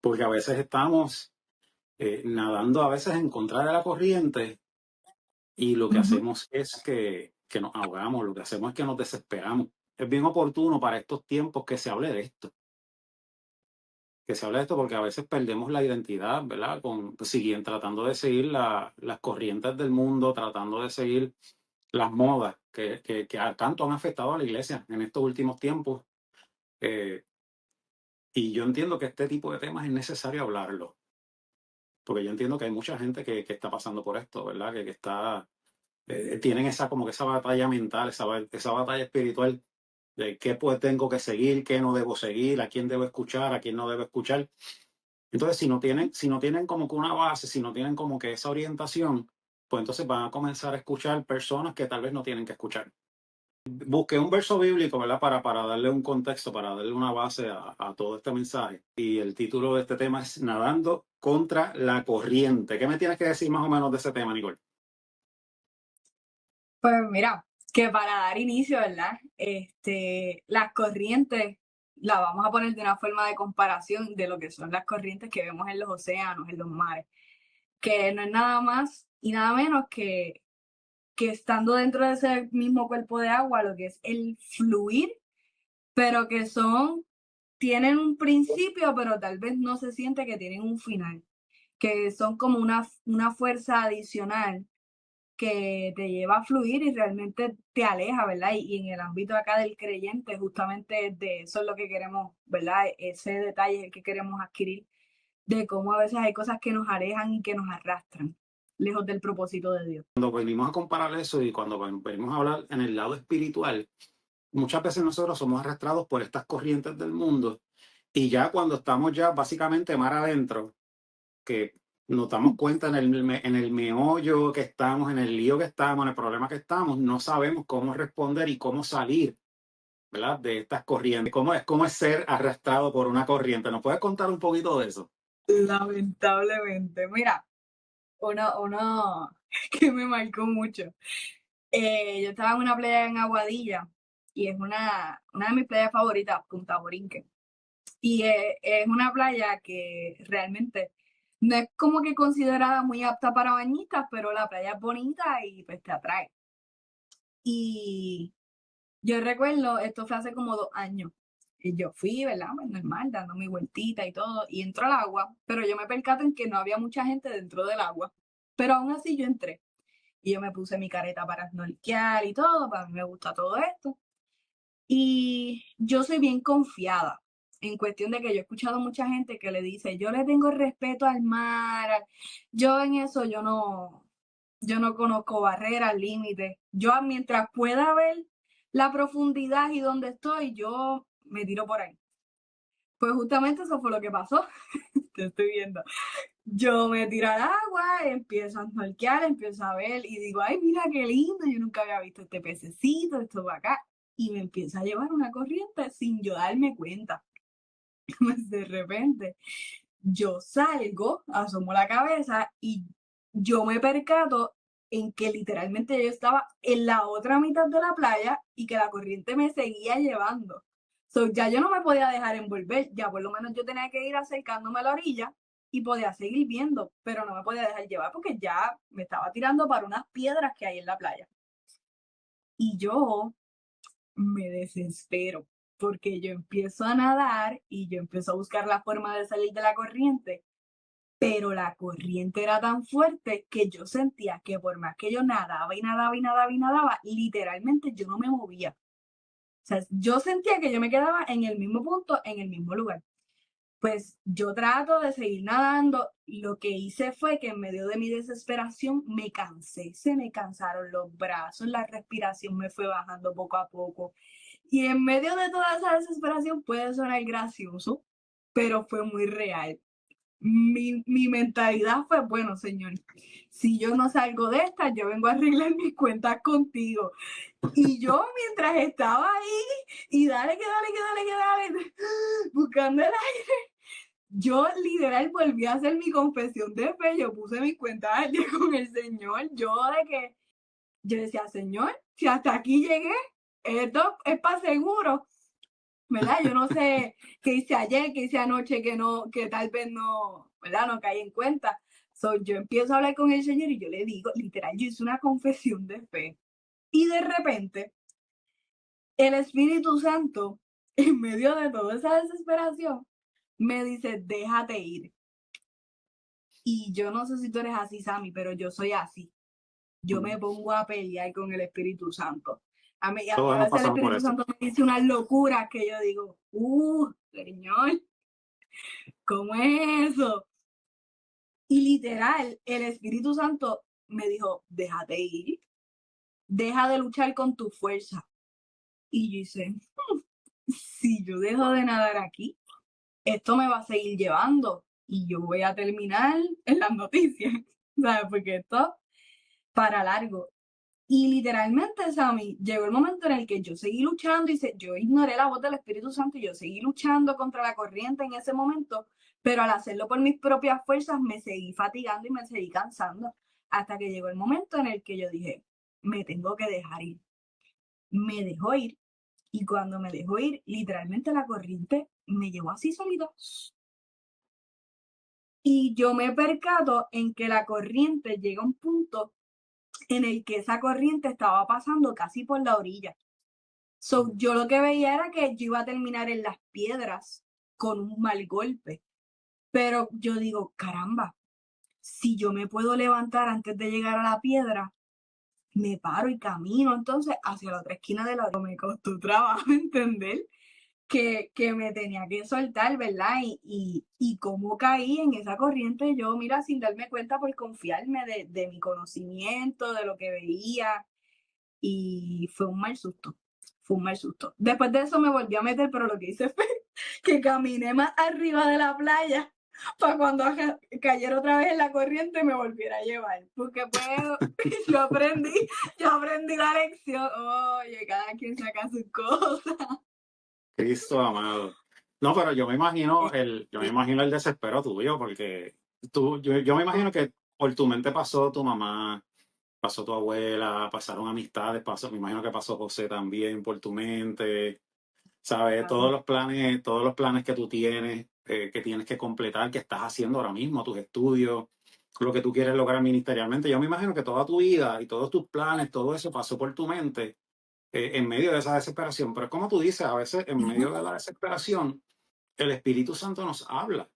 porque a veces estamos nadando a veces en contra de la corriente y lo que Ujú. hacemos es que nos ahogamos, lo que hacemos es que nos desesperamos. Es bien oportuno para estos tiempos que se hable de esto, que se hable de esto porque a veces perdemos la identidad, ¿verdad? Siguen tratando de seguir las corrientes del mundo, tratando de seguir las modas que tanto han afectado a la iglesia en estos últimos tiempos. Eh, y yo entiendo que este tipo de temas es necesario hablarlo, porque yo entiendo que hay mucha gente que está pasando por esto, ¿verdad? Que está, tienen esa, como que esa batalla mental, esa batalla espiritual de qué pues tengo que seguir, qué no debo seguir, a quién debo escuchar, a quién no debo escuchar. Entonces, si no tienen como que una base, si no tienen como que esa orientación, pues entonces van a comenzar a escuchar personas que tal vez no tienen que escuchar. Busqué un verso bíblico, ¿verdad? Para darle un contexto, para darle una base a todo este mensaje. Y el título de este tema es Nadando contra la corriente. ¿Qué me tienes que decir más o menos de ese tema, Nicole? Pues mira, que para dar inicio, ¿verdad? Las corrientes las vamos a poner de una forma de comparación de lo que son las corrientes que vemos en los océanos, en los mares, que no es nada más y nada menos que estando dentro de ese mismo cuerpo de agua, lo que es el fluir, pero que tienen un principio, pero tal vez no se siente que tienen un final, que son como una fuerza adicional que te lleva a fluir y realmente te aleja, ¿verdad? Y en el ámbito acá del creyente, justamente de eso es lo que queremos, ¿verdad? Ese detalle es el que queremos adquirir, de cómo a veces hay cosas que nos alejan y que nos arrastran, lejos del propósito de Dios. Cuando venimos a comparar eso y cuando venimos a hablar en el lado espiritual, muchas veces nosotros somos arrastrados por estas corrientes del mundo y ya cuando estamos ya básicamente mar adentro, que nos damos cuenta en el meollo que estamos, en el lío que estamos, en el problema que estamos, no sabemos cómo responder y cómo salir, ¿verdad? De estas corrientes. ¿Cómo es ser arrastrado por una corriente? ¿Nos puedes contar un poquito de eso? Lamentablemente, mira, uno que me marcó mucho. Yo estaba en una playa en Aguadilla y es una de mis playas favoritas, Punta Borinque. Y es una playa que realmente no es como que considerada muy apta para bañistas, pero la playa es bonita y pues te atrae. Y yo recuerdo, esto fue hace como 2 años, y yo fui, ¿verdad? Pues normal, dando mi vueltita y todo, y entro al agua, pero yo me percato en que no había mucha gente dentro del agua, pero aún así yo entré. Y yo me puse mi careta para snorkear y todo, para mí me gusta todo esto. Y yo soy bien confiada en cuestión de que yo he escuchado mucha gente que le dice, yo le tengo respeto al mar, yo en eso yo no conozco barreras, límites. Yo mientras pueda ver la profundidad y dónde estoy, yo me tiro por ahí. Pues justamente eso fue lo que pasó. Te estoy viendo. Yo me tiro al agua, empiezo a snorkear, empiezo a ver y digo, ay, mira qué lindo, yo nunca había visto este pececito, esto va acá. Y me empieza a llevar una corriente sin yo darme cuenta. Pues de repente yo salgo, asomo la cabeza y yo me percato en que literalmente yo estaba en la otra mitad de la playa y que la corriente me seguía llevando. So, ya yo no me podía dejar envolver, ya por lo menos yo tenía que ir acercándome a la orilla y podía seguir viendo, pero no me podía dejar llevar porque ya me estaba tirando para unas piedras que hay en la playa. Y yo me desespero porque yo empiezo a nadar y yo empiezo a buscar la forma de salir de la corriente, pero la corriente era tan fuerte que yo sentía que por más que yo nadaba y nadaba y nadaba y nadaba, literalmente yo no me movía. O sea, yo sentía que yo me quedaba en el mismo punto, en el mismo lugar. Pues yo trato de seguir nadando. Lo que hice fue que en medio de mi desesperación me cansé, se me cansaron los brazos, la respiración me fue bajando poco a poco. Y en medio de toda esa desesperación puede sonar gracioso, pero fue muy real. Mi mentalidad fue, bueno, señor, si yo no salgo de esta, yo vengo a arreglar mis cuentas contigo. Y yo mientras estaba ahí, y dale, que dale, que dale, que dale, buscando el aire, yo literal volví a hacer mi confesión de fe, yo puse mis cuentas al día con el Señor, yo decía, Señor, si hasta aquí llegué, esto es para seguro. ¿verdad? Yo no sé qué hice ayer, qué hice anoche, que tal vez no, ¿verdad? No caí en cuenta. So, yo empiezo a hablar con el Señor y yo le digo, literal, yo hice una confesión de fe. Y de repente, el Espíritu Santo, en medio de toda esa desesperación, me dice, déjate ir. Y yo no sé si tú eres así, Sammy, pero yo soy así. Yo me pongo a pelear con el Espíritu Santo. A mí Todos a hemos veces el pasado por Espíritu eso. Santo me dice unas locuras que yo digo, Señor, ¿cómo es eso? Y literal, el Espíritu Santo me dijo, déjate ir, deja de luchar con tu fuerza. Y yo hice, si yo dejo de nadar aquí, esto me va a seguir llevando y yo voy a terminar en las noticias, ¿sabes? Porque esto para largo. Y literalmente, Sammy, llegó el momento en el que yo seguí luchando y yo ignoré la voz del Espíritu Santo y yo seguí luchando contra la corriente en ese momento, pero al hacerlo por mis propias fuerzas me seguí fatigando y me seguí cansando hasta que llegó el momento en el que yo dije, me tengo que dejar ir. Me dejó ir y cuando me dejó ir, literalmente la corriente me llevó así solita. Y yo me percato en que la corriente llega a un punto en el que esa corriente estaba pasando casi por la orilla. So, yo lo que veía era que yo iba a terminar en las piedras con un mal golpe. Pero yo digo, caramba, si yo me puedo levantar antes de llegar a la piedra, me paro y camino entonces hacia la otra esquina de la orilla. Me costó trabajo entender que me tenía que soltar, ¿verdad? Y cómo caí en esa corriente yo, mira, sin darme cuenta por confiarme de mi conocimiento, de lo que veía, y fue un mal susto, fue un mal susto. Después de eso me volví a meter, pero lo que hice fue que caminé más arriba de la playa para cuando cayera otra vez en la corriente me volviera a llevar, porque pues yo aprendí la lección, oye, cada quien saca sus cosas. Cristo amado. No, pero yo me imagino el desespero tuyo, porque yo me imagino que por tu mente pasó tu mamá, pasó tu abuela, pasaron amistades, me imagino que pasó José también por tu mente, ¿sabes? Todos los planes que tú tienes, que tienes que completar, que estás haciendo ahora mismo, tus estudios, lo que tú quieres lograr ministerialmente. Yo me imagino que toda tu vida y todos tus planes, todo eso pasó por tu mente en medio de esa desesperación. Pero es como tú dices, a veces en medio de la desesperación, el Espíritu Santo nos habla.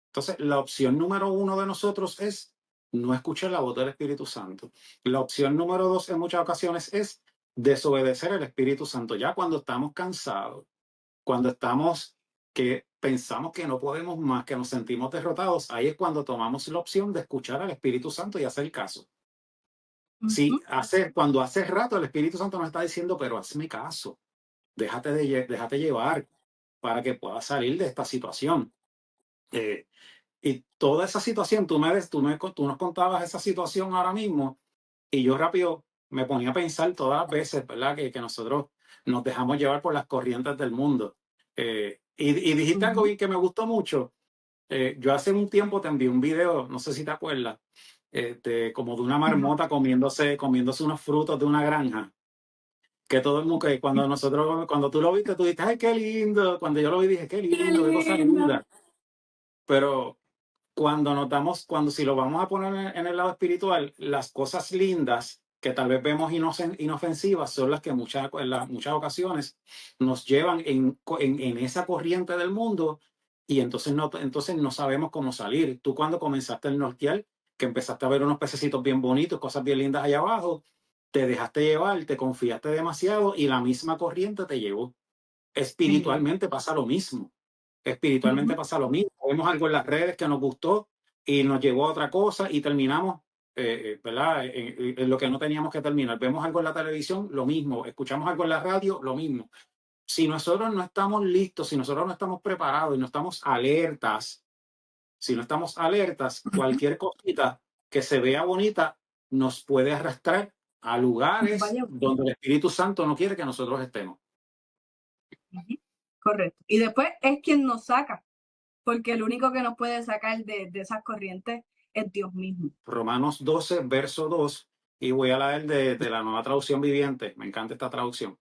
Entonces, la opción número uno de nosotros es no escuchar la voz del Espíritu Santo. La opción número dos en muchas ocasiones es desobedecer al Espíritu Santo. Ya cuando estamos cansados, cuando estamos que pensamos que no podemos más, que nos sentimos derrotados, ahí es cuando tomamos la opción de escuchar al Espíritu Santo y hacer caso. Sí, cuando hace rato el Espíritu Santo nos está diciendo, pero hazme caso, déjate llevar para que puedas salir de esta situación. Eh, y toda esa situación, tú nos contabas esa situación ahora mismo y yo rápido me ponía a pensar todas las veces, ¿verdad? Que nosotros nos dejamos llevar por las corrientes del mundo. Y dijiste algo que me gustó mucho. Yo hace un tiempo te envié un video, no sé si te acuerdas, como de una marmota comiéndose unos frutos de una granja. Que todo el mundo, que cuando tú lo viste, tú dijiste, ay, qué lindo. Cuando yo lo vi, dije, qué Qué lindo, qué cosa lindo. linda. Pero cuando si lo vamos a poner en el lado espiritual, las cosas lindas que tal vez vemos inofensivas son las que en las muchas ocasiones nos llevan en esa corriente del mundo y entonces no sabemos cómo salir. Tú cuando comenzaste el nortear, que empezaste a ver unos pececitos bien bonitos, cosas bien lindas allá abajo, te dejaste llevar, te confiaste demasiado y la misma corriente te llevó. Espiritualmente pasa lo mismo. Espiritualmente Ujú. pasa lo mismo. Vemos algo en las redes que nos gustó y nos llevó a otra cosa y terminamos, ¿verdad? En lo que no teníamos que terminar. Vemos algo en la televisión, lo mismo. Escuchamos algo en la radio, lo mismo. Si nosotros no estamos listos, si nosotros no estamos preparados y no estamos alertas, si no estamos alertas, cualquier cosita que se vea bonita nos puede arrastrar a lugares Vaya. donde el Espíritu Santo no quiere que nosotros estemos. Ujú. Correcto. Y después es quien nos saca, porque el único que nos puede sacar de esas corrientes es Dios mismo. Romanos 12, verso 2, y voy a leer de la nueva traducción viviente. Me encanta esta traducción.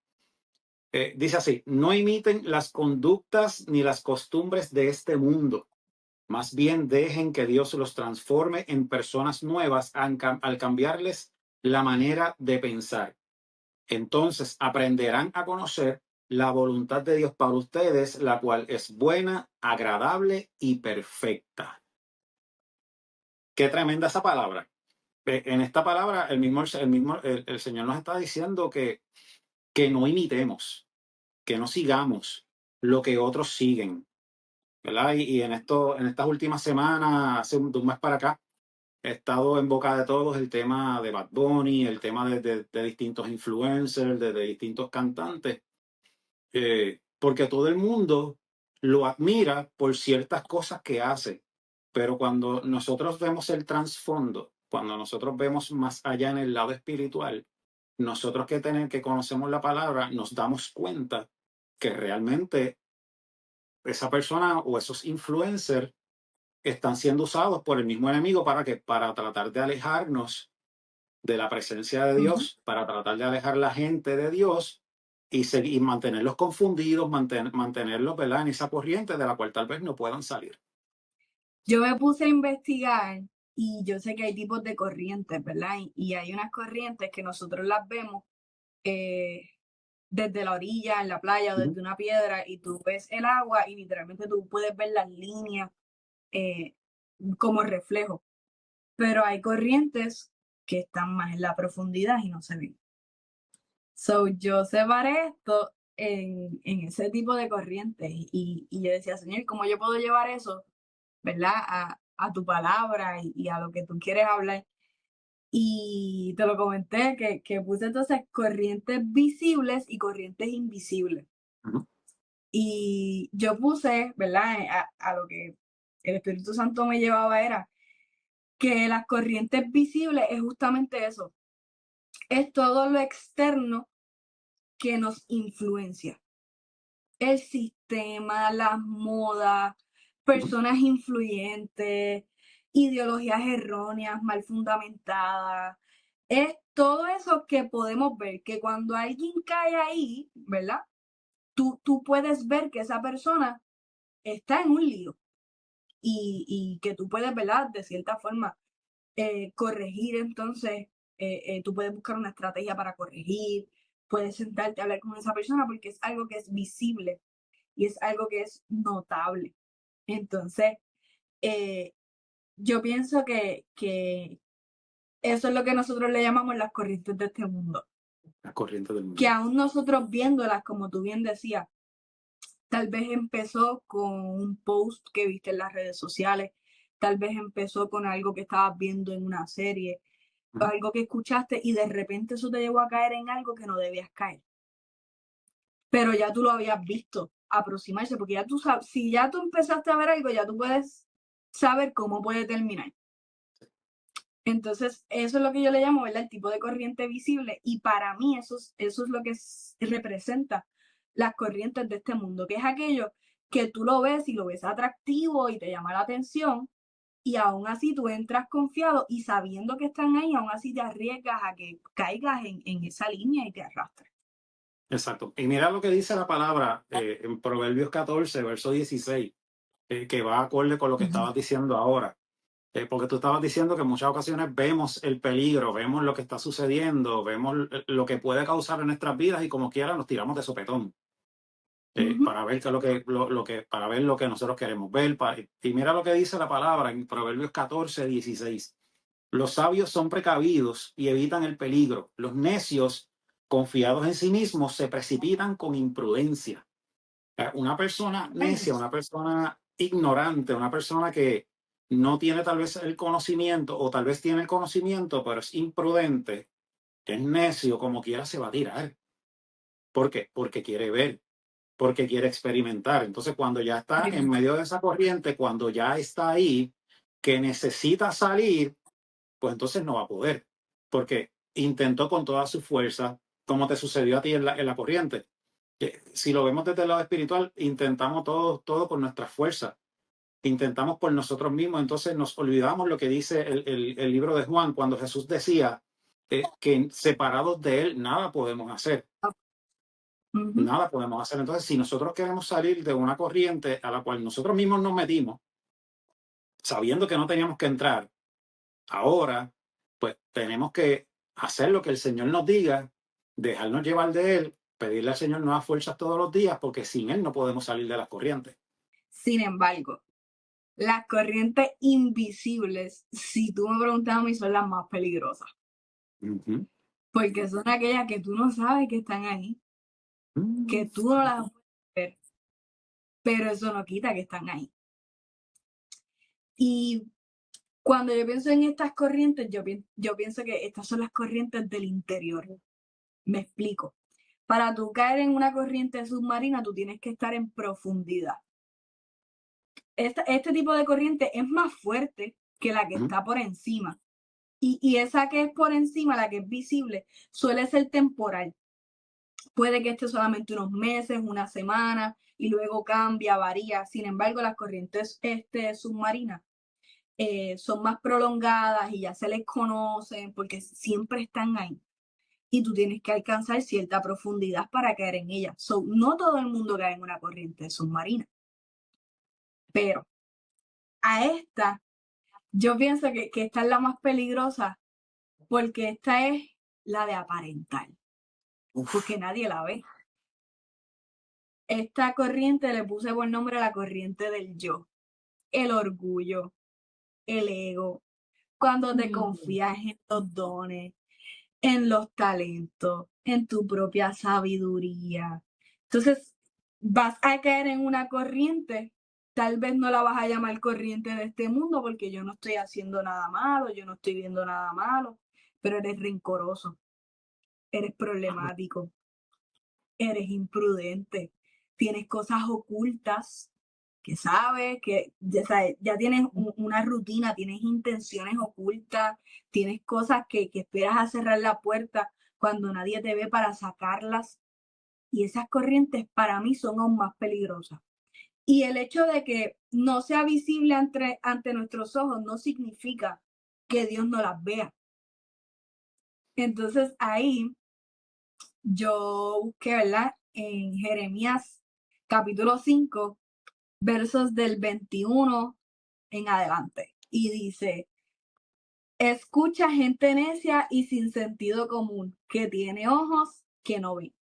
Dice así, no imiten las conductas ni las costumbres de este mundo. Más bien dejen que Dios los transforme en personas nuevas al cambiarles la manera de pensar. Entonces aprenderán a conocer la voluntad de Dios para ustedes, la cual es buena, agradable y perfecta. Qué tremenda esa palabra. En esta palabra, el Señor nos está diciendo que no imitemos, que no sigamos lo que otros siguen, ¿verdad? Y en estas últimas semanas, de un mes para acá, he estado en boca de todos el tema de Bad Bunny, el tema de distintos influencers, de distintos cantantes, porque todo el mundo lo admira por ciertas cosas que hace, pero cuando nosotros vemos el trasfondo, cuando nosotros vemos más allá en el lado espiritual, nosotros que conocemos la palabra, nos damos cuenta que realmente esa persona o esos influencers están siendo usados por el mismo enemigo para tratar de alejarnos de la presencia de Ujú. Dios, para tratar de alejar la gente de Dios y mantenerlos confundidos, mantenerlos, ¿verdad?, en esa corriente de la cual tal vez no puedan salir. Yo me puse a investigar y yo sé que hay tipos de corrientes, ¿verdad? Y hay unas corrientes que nosotros las vemos eh, desde la orilla, en la playa o Ujú, desde una piedra y tú ves el agua y literalmente tú puedes ver las líneas eh, como reflejo. Pero hay corrientes que están más en la profundidad y no se ven. So, yo separé esto en ese tipo de corrientes y yo decía, Señor, ¿cómo yo puedo llevar eso, verdad, a tu palabra y a lo que tú quieres hablar? Y te lo comenté que puse entonces corrientes visibles y corrientes invisibles. ujú, Y yo puse, ¿verdad? A lo que el Espíritu Santo me llevaba era que las corrientes visibles es justamente eso, es todo lo externo que nos influencia. El sistema, las modas, ujú. personas influyentes, ideologías erróneas, mal fundamentadas. Es todo eso que podemos ver, que cuando alguien cae ahí, ¿verdad? Tú puedes ver que esa persona está en un lío y que tú puedes, ¿verdad? De cierta forma, corregir entonces, tú puedes buscar una estrategia para corregir, puedes sentarte a hablar con esa persona porque es algo que es visible y es algo que es notable. Entonces, eh, yo pienso que eso es lo que nosotros le llamamos las corrientes de este mundo, La corriente del que mundo. aún nosotros viéndolas, como tú bien decías, tal vez empezó con un post que viste en las redes sociales, tal vez empezó con algo que estabas viendo en una serie, Ujú. algo que escuchaste y de repente eso te llevó a caer en algo que no debías caer. Pero ya tú lo habías visto aproximarse, porque ya tú sabes, si ya tú empezaste a ver algo, ya tú puedes saber cómo puede terminar. Entonces, eso es lo que yo le llamo, ¿verdad? El tipo de corriente visible. Y para mí eso es lo que representa las corrientes de este mundo, que es aquello que tú lo ves y lo ves atractivo y te llama la atención, y aún así tú entras confiado y sabiendo que están ahí, aún así te arriesgas a que caigas en esa línea y te arrastres. Exacto. Y mira lo que dice la palabra en Proverbios 14, verso 16, que va acorde con lo que Ujú. estabas diciendo ahora. Porque tú estabas diciendo que en muchas ocasiones vemos el peligro, vemos lo que está sucediendo, vemos lo que puede causar en nuestras vidas y como quiera nos tiramos de sopetón Ujú. para ver para ver lo que nosotros queremos ver. Y mira lo que dice la palabra en Proverbios 14, 16. Los sabios son precavidos y evitan el peligro. Los necios, confiados en sí mismos, se precipitan con imprudencia. Una persona Ay, necia, Dios. una persona ignorante, una persona que no tiene tal vez el conocimiento o tal vez tiene el conocimiento, pero es imprudente, es necio, como quiera se va a tirar. ¿Por qué? Porque quiere ver, porque quiere experimentar. Entonces, cuando ya está en Experimenta. medio de esa corriente, cuando ya está ahí, que necesita salir, pues entonces no va a poder, porque intentó con toda su fuerza, como te sucedió a ti en la corriente. Que si lo vemos desde el lado espiritual, intentamos todo por nuestra fuerza, intentamos por nosotros mismos, entonces nos olvidamos lo que dice el libro de Juan, cuando Jesús decía que separados de Él nada podemos hacer. Ujú. nada podemos hacer. Entonces, si nosotros queremos salir de una corriente a la cual nosotros mismos nos metimos, sabiendo que no teníamos que entrar, ahora, pues tenemos que hacer lo que el Señor nos diga, dejarnos llevar de Él, pedirle al Señor nuevas fuerzas todos los días, porque sin Él no podemos salir de las corrientes. Sin embargo, las corrientes invisibles, si tú me preguntas a mí, son las más peligrosas, Ujú. porque son aquellas que tú no sabes que están ahí, que Mm. tú no las puedes ver, pero eso no quita que están ahí. Y cuando yo pienso en estas corrientes, yo pienso que estas son las corrientes del interior. Me explico. Para tú caer en una corriente submarina, tú tienes que estar en profundidad. Este tipo de corriente es más fuerte que la que Ujú. está por encima. Y esa que es por encima, la que es visible, suele ser temporal. Puede que esté solamente unos meses, una semana, y luego cambia, varía. Sin embargo, las corrientes submarinas son más prolongadas y ya se les conocen porque siempre están ahí. Y tú tienes que alcanzar cierta profundidad para caer en ella. So, no todo el mundo cae en una corriente submarina. Pero a esta, yo pienso que esta es la más peligrosa porque esta es la de aparentar, Uf. porque nadie la ve. Esta corriente le puse por nombre a la corriente del yo, el orgullo, el ego, cuando te confías en los dones, en los talentos, en tu propia sabiduría. Entonces, vas a caer en una corriente, tal vez no la vas a llamar corriente de este mundo porque yo no estoy haciendo nada malo, yo no estoy viendo nada malo, pero eres rencoroso, eres problemático, eres imprudente, tienes cosas ocultas que sabes, que ya tienes una rutina, tienes intenciones ocultas, tienes cosas que esperas a cerrar la puerta cuando nadie te ve para sacarlas. Y esas corrientes para mí son aún más peligrosas. Y el hecho de que no sea visible ante nuestros ojos no significa que Dios no las vea. Entonces ahí yo busqué, ¿verdad? En Jeremías capítulo 5, versos del 21 en adelante. Y dice, escucha gente necia y sin sentido común, que tiene ojos que no ven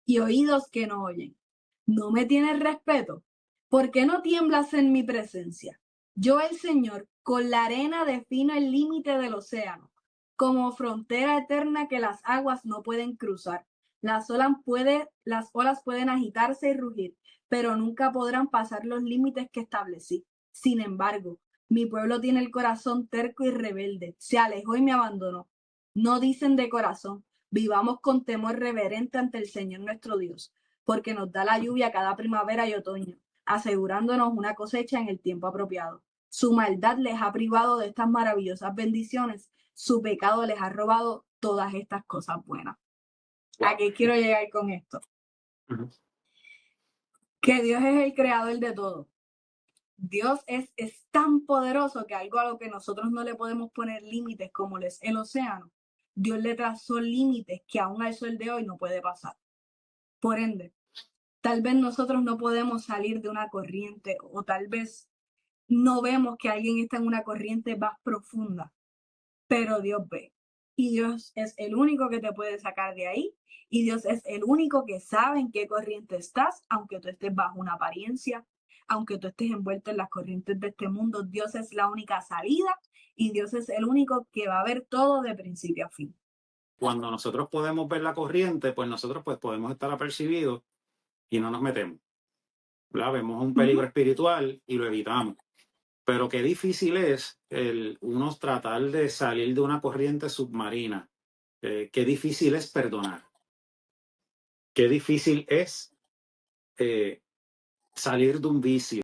y oídos que no oyen. ¿No me tienes respeto? ¿Por qué no tiemblas en mi presencia? Yo, el Señor, con la arena defino el límite del océano, como frontera eterna que las aguas no pueden cruzar. Las olas pueden agitarse y rugir, pero nunca podrán pasar los límites que establecí. Sin embargo, mi pueblo tiene el corazón terco y rebelde, se alejó y me abandonó. No dicen de corazón, vivamos con temor reverente ante el Señor nuestro Dios, porque nos da la lluvia cada primavera y otoño, asegurándonos una cosecha en el tiempo apropiado. Su maldad les ha privado de estas maravillosas bendiciones, su pecado les ha robado todas estas cosas buenas. ¿A Wow. qué quiero llegar con esto? Ujú. Que Dios es el creador de todo. Dios es tan poderoso que algo a lo que nosotros no le podemos poner límites como es el océano, Dios le trazó límites que aún al sol de hoy no puede pasar. Por ende, tal vez nosotros no podemos salir de una corriente o tal vez no vemos que alguien está en una corriente más profunda, pero Dios ve. Y Dios es el único que te puede sacar de ahí. Y Dios es el único que sabe en qué corriente estás, aunque tú estés bajo una apariencia, aunque tú estés envuelto en las corrientes de este mundo. Dios es la única salida y Dios es el único que va a ver todo de principio a fin. Cuando nosotros podemos ver la corriente, pues nosotros pues podemos estar apercibidos y no nos metemos, ¿verdad? Vemos un peligro Ujú. espiritual y lo evitamos. Pero qué difícil es el uno tratar de salir de una corriente submarina. Qué difícil es perdonar. Qué difícil es eh, salir de un vicio.